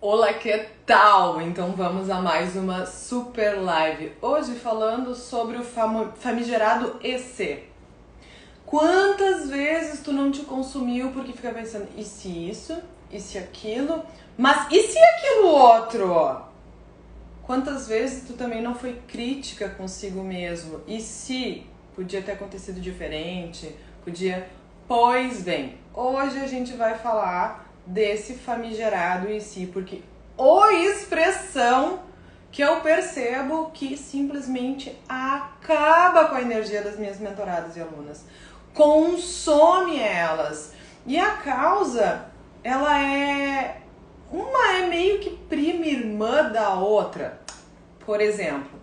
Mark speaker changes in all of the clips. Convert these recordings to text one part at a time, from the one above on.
Speaker 1: Olá, que tal? Então vamos a mais uma super live. Hoje falando sobre o famigerado EC. Quantas vezes tu não te consumiu porque fica pensando, e se isso, e se aquilo, mas e se aquilo outro? Quantas vezes tu também não foi crítica consigo mesmo? E se podia ter acontecido diferente? Podia... Pois bem, hoje a gente vai falar desse famigerado e se, porque ou expressão que eu percebo que simplesmente acaba com a energia das minhas mentoradas e alunas, consome elas. E a causa, ela é meio que prima irmã da outra. Por exemplo,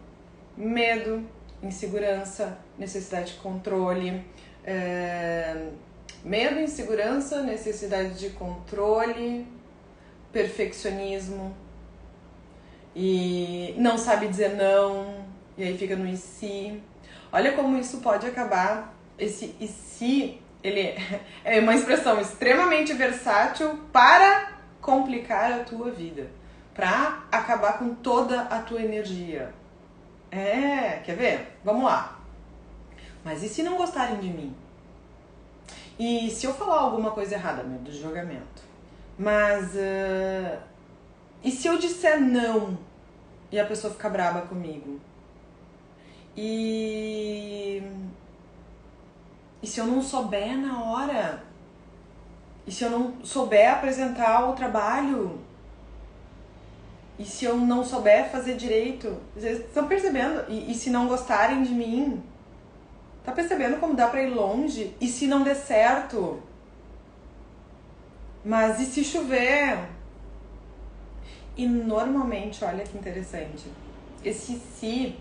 Speaker 1: medo, insegurança, necessidade de controle, medo, insegurança, necessidade de controle, perfeccionismo e não sabe dizer não, e aí fica no e se. Olha como isso pode acabar. Esse e se, ele é uma expressão extremamente versátil para complicar a tua vida, para acabar com toda a tua energia. Quer ver? Vamos lá. Mas e se não gostarem de mim? E se eu falar alguma coisa errada, medo do julgamento? Mas e se eu disser não e a pessoa ficar braba comigo? E se eu não souber na hora? E se eu não souber apresentar o trabalho? E se eu não souber fazer direito? Vocês estão percebendo? E se não gostarem de mim? Tá percebendo como dá pra ir longe? E se não der certo? Mas e se chover? E normalmente, olha que interessante, esse se,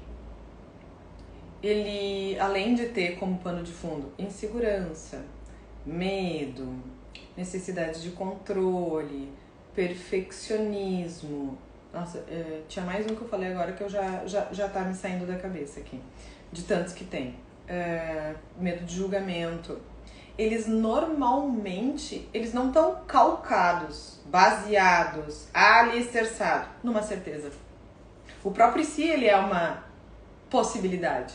Speaker 1: ele, além de ter como pano de fundo insegurança, medo, necessidade de controle, perfeccionismo. Nossa, tinha mais um que eu falei agora que eu já tá me saindo da cabeça aqui, de tantos que tem. Medo de julgamento. Eles normalmente, eles não estão calcados, baseados, alicerçados numa certeza. O próprio si, ele é uma possibilidade.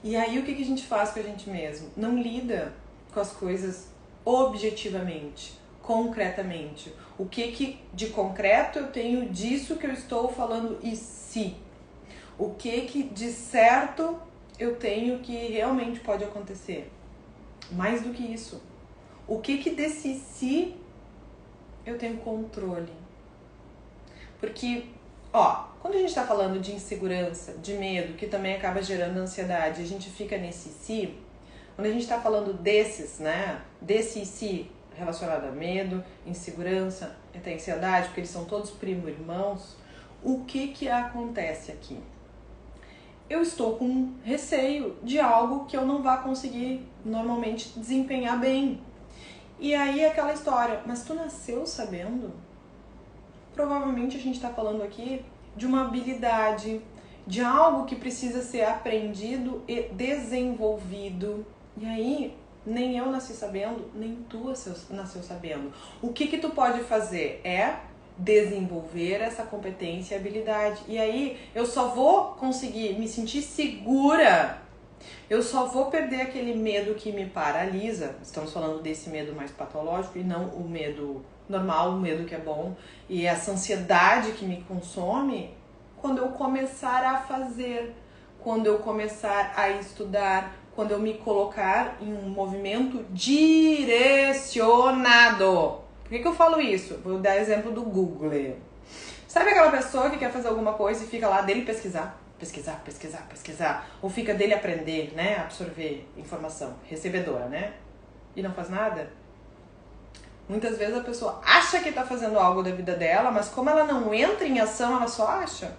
Speaker 1: E aí o que a gente faz com a gente mesmo? Não lida com as coisas objetivamente, concretamente. O que de concreto eu tenho disso que eu estou falando e se? O que de certo eu tenho que realmente pode acontecer? Mais do que isso, o que desse si eu tenho controle? Porque, quando a gente tá falando de insegurança, de medo, que também acaba gerando ansiedade, a gente fica nesse si, quando a gente tá falando desses, né, desse si relacionado a medo, insegurança, até ansiedade, porque eles são todos primo-irmãos, o que acontece aqui? Eu estou com receio de algo que eu não vá conseguir normalmente desempenhar bem. E aí aquela história, mas tu nasceu sabendo? Provavelmente a gente está falando aqui de uma habilidade, de algo que precisa ser aprendido e desenvolvido. E aí, nem eu nasci sabendo, nem tu nasceu sabendo. O que tu pode fazer é desenvolver essa competência e habilidade. E aí eu só vou conseguir me sentir segura, eu só vou perder aquele medo que me paralisa. Estamos falando desse medo mais patológico e não o medo normal, o medo que é bom, e essa ansiedade que me consome, quando eu começar a fazer, quando eu começar a estudar, quando eu me colocar em um movimento direcionado. Por que eu falo isso? Vou dar exemplo do Google. Sabe aquela pessoa que quer fazer alguma coisa e fica lá dele pesquisar? Ou fica dele aprender, né? Absorver informação. Recebedora, né? E não faz nada? Muitas vezes a pessoa acha que tá fazendo algo da vida dela, mas como ela não entra em ação, ela só acha.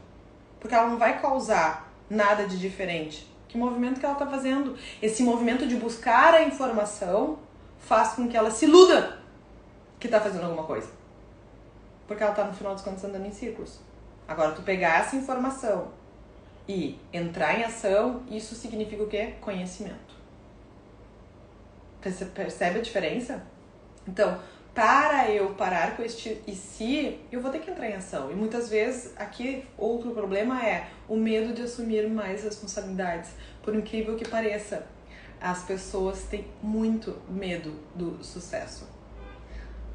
Speaker 1: Porque ela não vai causar nada de diferente. Que movimento que ela tá fazendo? Esse movimento de buscar a informação faz com que ela se iluda que tá fazendo alguma coisa. Porque ela tá no final dos contos andando em círculos. Agora, tu pegar essa informação e entrar em ação, isso significa o quê? Conhecimento. Percebe a diferença? Então, para eu parar com este e se, eu vou ter que entrar em ação. E muitas vezes, aqui, outro problema é o medo de assumir mais responsabilidades. Por incrível que pareça, as pessoas têm muito medo do sucesso.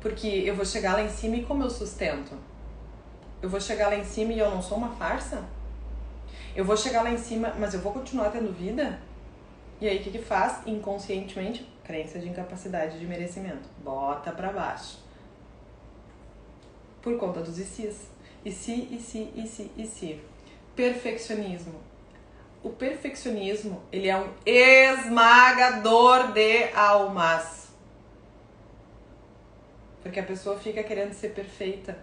Speaker 1: Porque eu vou chegar lá em cima e como eu sustento? Eu vou chegar lá em cima e eu não sou uma farsa? Eu vou chegar lá em cima, mas eu vou continuar tendo vida? E aí o que faz? Inconscientemente, crença de incapacidade de merecimento. Bota pra baixo. Por conta dos e se. Perfeccionismo. O perfeccionismo, ele é um esmagador de almas. Porque a pessoa fica querendo ser perfeita.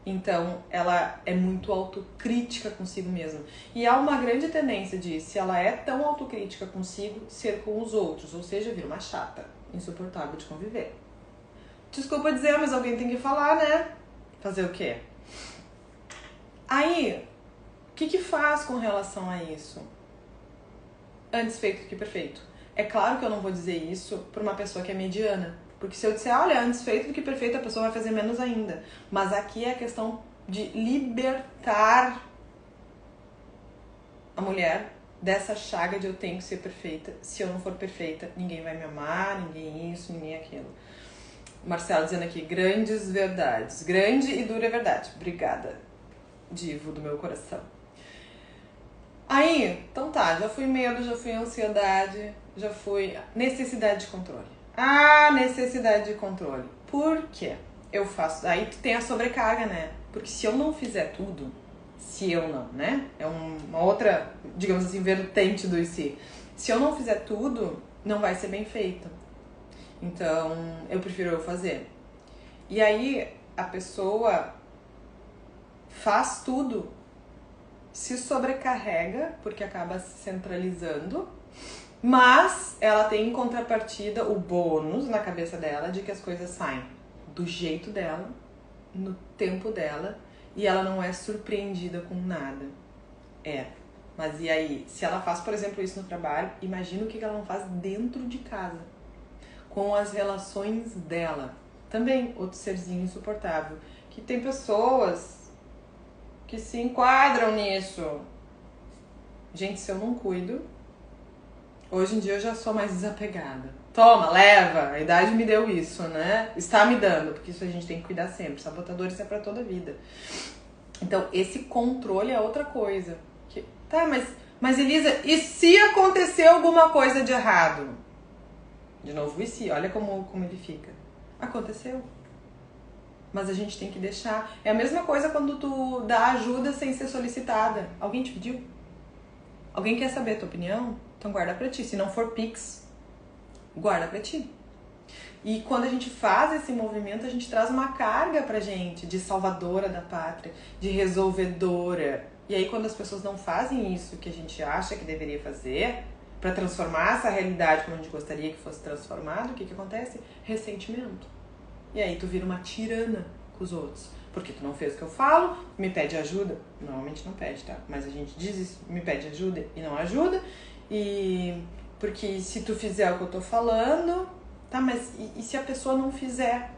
Speaker 1: Então, ela é muito autocrítica consigo mesma. E há uma grande tendência de, se ela é tão autocrítica consigo, ser com os outros. Ou seja, vira uma chata, insuportável de conviver. Desculpa dizer, mas alguém tem que falar, né? Fazer o quê? Aí, o que faz com relação a isso? Antes feito do que perfeito. É claro que eu não vou dizer isso para uma pessoa que é mediana. Porque se eu disser, olha, antes feito do que perfeito, a pessoa vai fazer menos ainda. Mas aqui é a questão de libertar a mulher dessa chaga de eu tenho que ser perfeita. Se eu não for perfeita, ninguém vai me amar, ninguém isso, ninguém aquilo. Marcelo dizendo aqui, grandes verdades. Grande e dura verdade. Obrigada, divo do meu coração. Aí, então tá, já fui medo, já fui ansiedade, já fui necessidade de controle. Necessidade de controle. Por quê? Eu faço. Aí tem a sobrecarga, né? Porque se eu não fizer tudo, se eu não, né? É uma outra, digamos assim, vertente do si. Se eu não fizer tudo, não vai ser bem feito. Então, eu prefiro eu fazer. E aí, a pessoa faz tudo, se sobrecarrega, porque acaba se centralizando. Mas ela tem em contrapartida o bônus na cabeça dela de que as coisas saem do jeito dela, no tempo dela, e ela não é surpreendida com nada. Mas e aí? Se ela faz, por exemplo, isso no trabalho, imagina o que ela não faz dentro de casa, com as relações dela. Também outro serzinho insuportável. Que tem pessoas que se enquadram nisso. Gente, se eu não cuido... Hoje em dia eu já sou mais desapegada. Toma, leva, a idade me deu isso, né? Está me dando, porque isso a gente tem que cuidar sempre. Sabotadores é pra toda a vida. Então, esse controle é outra coisa. Tá, mas Elisa, e se acontecer alguma coisa de errado? De novo, e se? Olha como ele fica. Aconteceu. Mas a gente tem que deixar. É a mesma coisa quando tu dá ajuda sem ser solicitada. Alguém te pediu? Alguém quer saber a tua opinião? Então guarda pra ti. Se não for Pix, guarda pra ti. E quando a gente faz esse movimento, a gente traz uma carga pra gente de salvadora da pátria, de resolvedora. E aí quando as pessoas não fazem isso que a gente acha que deveria fazer, pra transformar essa realidade como a gente gostaria que fosse transformado, o que acontece? Ressentimento. E aí tu vira uma tirana com os outros. Porque tu não fez o que eu falo, me pede ajuda. Normalmente não pede, tá? Mas a gente diz isso, me pede ajuda e não ajuda. E porque se tu fizer o que eu tô falando, tá, mas e se a pessoa não fizer?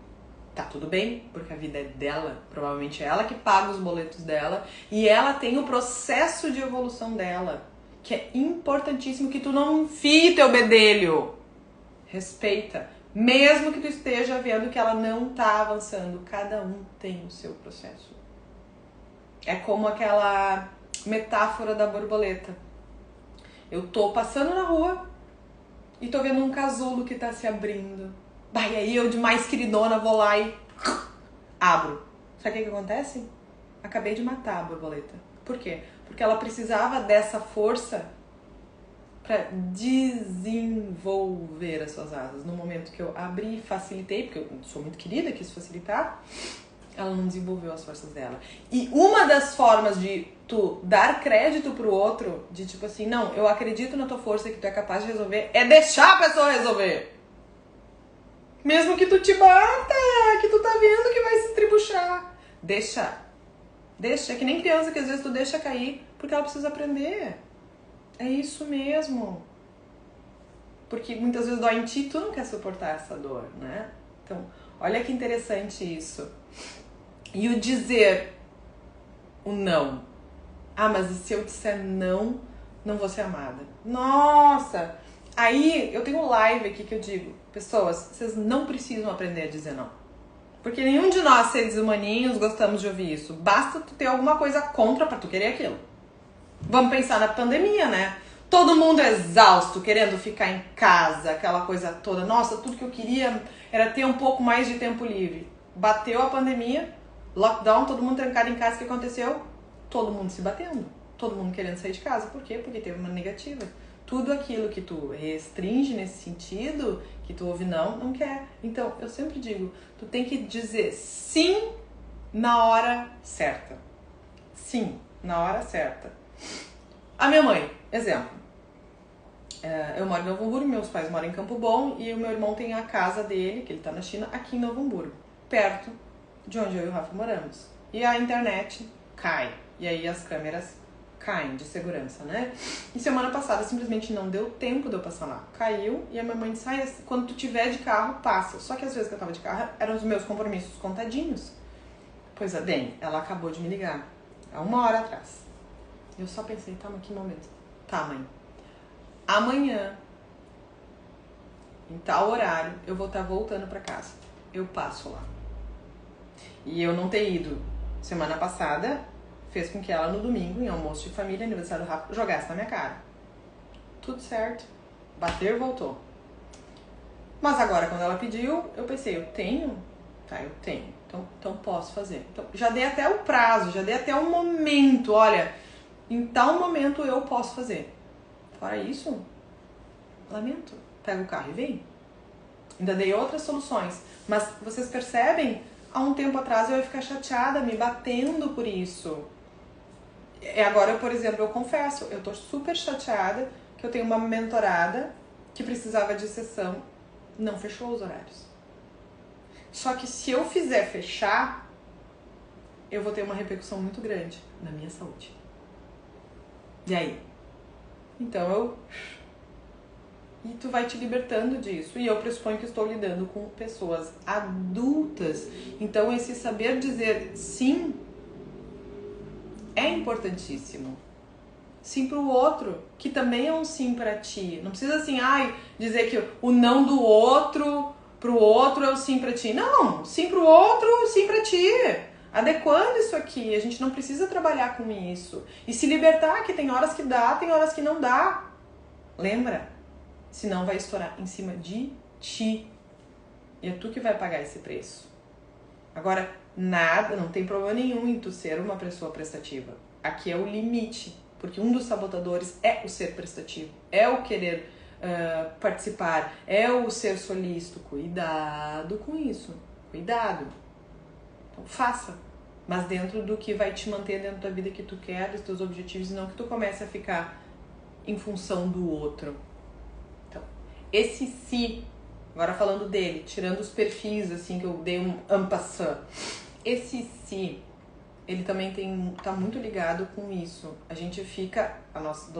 Speaker 1: Tá tudo bem, porque a vida é dela, provavelmente é ela que paga os boletos dela e ela tem o processo de evolução dela, que é importantíssimo que tu não enfie teu bedelho. Respeita, mesmo que tu esteja vendo que ela não tá avançando, cada um tem o seu processo. É como aquela metáfora da borboleta. Eu tô passando na rua e tô vendo um casulo que tá se abrindo. E aí eu, de mais queridona, vou lá e abro. Sabe o que acontece? Acabei de matar a borboleta. Por quê? Porque ela precisava dessa força para desenvolver as suas asas. No momento que eu abri e facilitei, porque eu sou muito querida, quis facilitar, ela não desenvolveu as forças dela. E uma das formas de tu dar crédito pro outro, de tipo assim, não, eu acredito na tua força que tu é capaz de resolver, é deixar a pessoa resolver. Mesmo que tu te bata, que tu tá vendo que vai se estribuchar. Deixa. Deixa. É que nem criança que às vezes tu deixa cair porque ela precisa aprender. É isso mesmo. Porque muitas vezes dói em ti, tu não quer suportar essa dor, né? Então, Olha que interessante isso. E o dizer o não. Ah, mas e se eu disser não, não vou ser amada? Nossa! Aí eu tenho um live aqui que eu digo, pessoas, vocês não precisam aprender a dizer não. Porque nenhum de nós, seres humaninhos, gostamos de ouvir isso. Basta tu ter alguma coisa contra pra tu querer aquilo. Vamos pensar na pandemia, né? Todo mundo exausto, querendo ficar em casa, aquela coisa toda. Nossa, tudo que eu queria era ter um pouco mais de tempo livre. Bateu a pandemia, lockdown, todo mundo trancado em casa. O que aconteceu? Todo mundo se batendo. Todo mundo querendo sair de casa. Por quê? Porque teve uma negativa. Tudo aquilo que tu restringe nesse sentido, que tu ouve não quer. Então, eu sempre digo, tu tem que dizer sim na hora certa. Sim, na hora certa. A minha mãe, exemplo. Eu moro em Novo Hamburgo, meus pais moram em Campo Bom e o meu irmão tem a casa dele, que ele tá na China, aqui em Novo Hamburgo, perto de onde eu e o Rafa moramos. E a internet cai, e aí as câmeras caem de segurança, né? E semana passada simplesmente não deu tempo de eu passar lá. Caiu e a minha mãe disse, quando tu tiver de carro, passa. Só que às vezes que eu tava de carro, eram os meus compromissos contadinhos. Pois bem, ela acabou de me ligar, há 1 hora atrás. Eu só pensei, tá, mas que momento? Tá, mãe. Amanhã, em tal horário, eu vou estar voltando pra casa. Eu passo lá. E eu não ter ido semana passada fez com que ela, no domingo, em almoço de família, aniversário do Rafa, jogasse na minha cara. Tudo certo. Bater, voltou. Mas agora, quando ela pediu, eu pensei, eu tenho? Tá, eu tenho. Então posso fazer. Então, já dei até o prazo, já dei até o momento. Olha, em tal momento eu posso fazer. Fora isso, lamento. Pega o carro e vem. Ainda dei outras soluções. Mas vocês percebem? Há um tempo atrás eu ia ficar chateada, me batendo por isso. E agora, por exemplo, eu confesso, eu tô super chateada que eu tenho uma mentorada que precisava de sessão, não fechou os horários. Só que se eu fizer fechar, eu vou ter uma repercussão muito grande na minha saúde. E aí? Então E tu vai te libertando disso. E eu pressuponho que estou lidando com pessoas adultas. Então esse saber dizer sim é importantíssimo. Sim pro outro, que também é um sim pra ti. Não precisa assim, dizer que o não do outro pro outro é o sim pra ti. Não, sim pro outro, sim pra ti. Adequando isso aqui, a gente não precisa trabalhar com isso. E se libertar, que tem horas que dá, tem horas que não dá. Lembra? Senão vai estourar em cima de ti. E é tu que vai pagar esse preço. Agora, não tem problema nenhum em tu ser uma pessoa prestativa. Aqui é o limite. Porque um dos sabotadores é o ser prestativo. É o querer participar. É o ser solícito. Cuidado com isso. Cuidado. Então, faça. Mas dentro do que vai te manter dentro da vida que tu quer, dos teus objetivos, e não que tu comece a ficar em função do outro. Então, esse si, agora falando dele, tirando os perfis, assim, que eu dei um en passant, esse si, ele também tá muito ligado com isso. A gente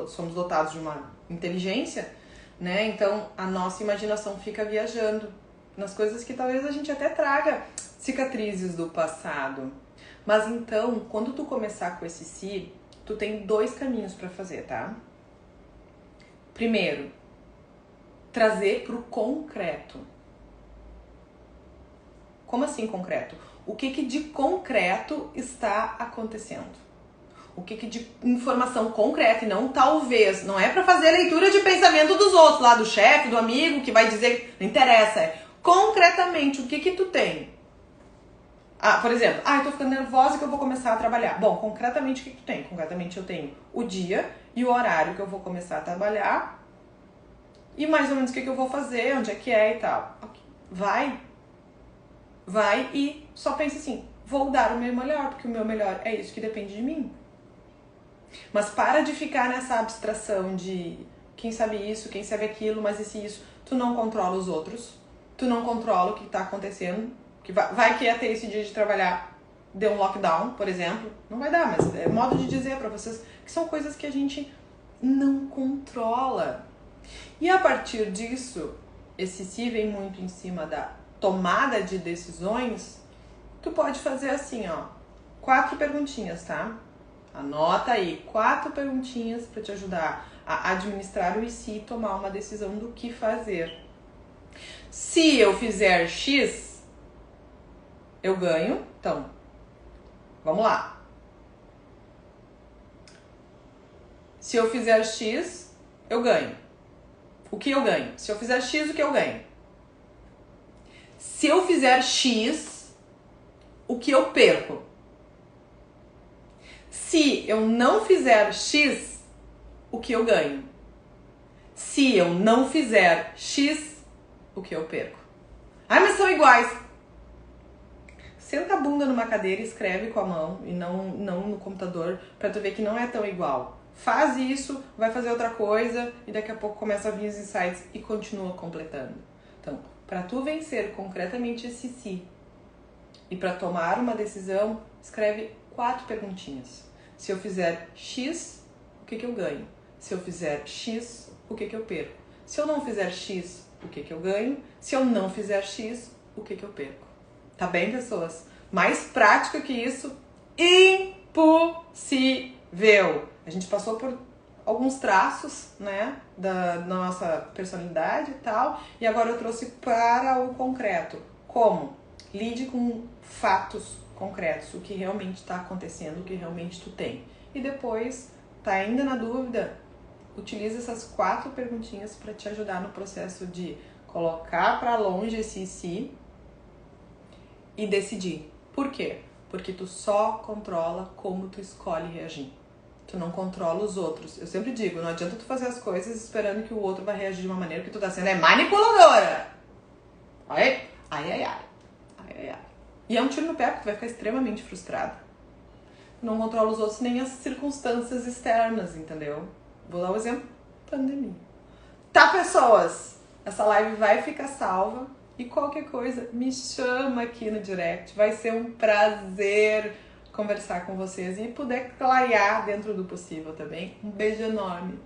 Speaker 1: somos dotados de uma inteligência, né? Então, a nossa imaginação fica viajando nas coisas que talvez a gente até traga cicatrizes do passado. Mas então, quando tu começar com esse si, tu tem 2 caminhos para fazer, tá? Primeiro, trazer pro concreto. Como assim concreto? O que de concreto está acontecendo? O que de informação concreta e não talvez. Não é para fazer leitura de pensamento dos outros, lá do chefe, do amigo, que vai dizer, não interessa. É concretamente, o que tu tem? Por exemplo, eu tô ficando nervosa que eu vou começar a trabalhar. Bom, concretamente o que tu tem? Concretamente eu tenho o dia e o horário que eu vou começar a trabalhar e mais ou menos o que eu vou fazer, onde é que é e tal. Vai e só pense assim, vou dar o meu melhor, porque o meu melhor é isso que depende de mim. Mas para de ficar nessa abstração de quem sabe isso, quem sabe aquilo, mas isso, tu não controla os outros, tu não controla o que tá acontecendo, que vai que ia ter esse dia de trabalhar, deu um lockdown, por exemplo, não vai dar, mas é modo de dizer pra vocês que são coisas que a gente não controla. E a partir disso, esse si vem muito em cima da tomada de decisões, tu pode fazer assim, ó, 4 perguntinhas, tá? Anota aí, 4 perguntinhas para te ajudar a administrar o e se e tomar uma decisão do que fazer. Se eu fizer X, eu ganho. Então, vamos lá. Se eu fizer X, eu ganho. O que eu ganho? Se eu fizer X, o que eu ganho? Se eu fizer X, o que eu perco? Se eu não fizer X, o que eu ganho? Se eu não fizer X, o que eu perco? Ai, mas são iguais. Senta a bunda numa cadeira e escreve com a mão e não no computador pra tu ver que não é tão igual. Faz isso, vai fazer outra coisa e daqui a pouco começa a vir os insights e continua completando. Então, pra tu vencer concretamente esse si e pra tomar uma decisão, escreve 4 perguntinhas. Se eu fizer X, o que eu ganho? Se eu fizer X, o que eu perco? Se eu não fizer X, o que eu ganho? Se eu não fizer X, o que eu perco? Tá bem, pessoas? Mais prático que isso, impossível! A gente passou por alguns traços, né, da nossa personalidade e tal, e agora eu trouxe para o concreto. Como? Lide com fatos concretos, o que realmente está acontecendo, o que realmente tu tem. E depois, tá ainda na dúvida? Utiliza essas 4 perguntinhas para te ajudar no processo de colocar para longe esse si e decidir. Por quê? Porque tu só controla como tu escolhe reagir. Tu não controla os outros. Eu sempre digo, não adianta tu fazer as coisas esperando que o outro vai reagir de uma maneira que tu tá sendo manipuladora. Ai. E é um tiro no pé, porque tu vai ficar extremamente frustrado. Não controla os outros nem as circunstâncias externas, entendeu? Vou dar um exemplo. Pandemia. Tá, pessoas? Essa live vai ficar salva. E qualquer coisa, me chama aqui no direct. Vai ser um prazer conversar com vocês e poder clarear dentro do possível também. Um beijo enorme.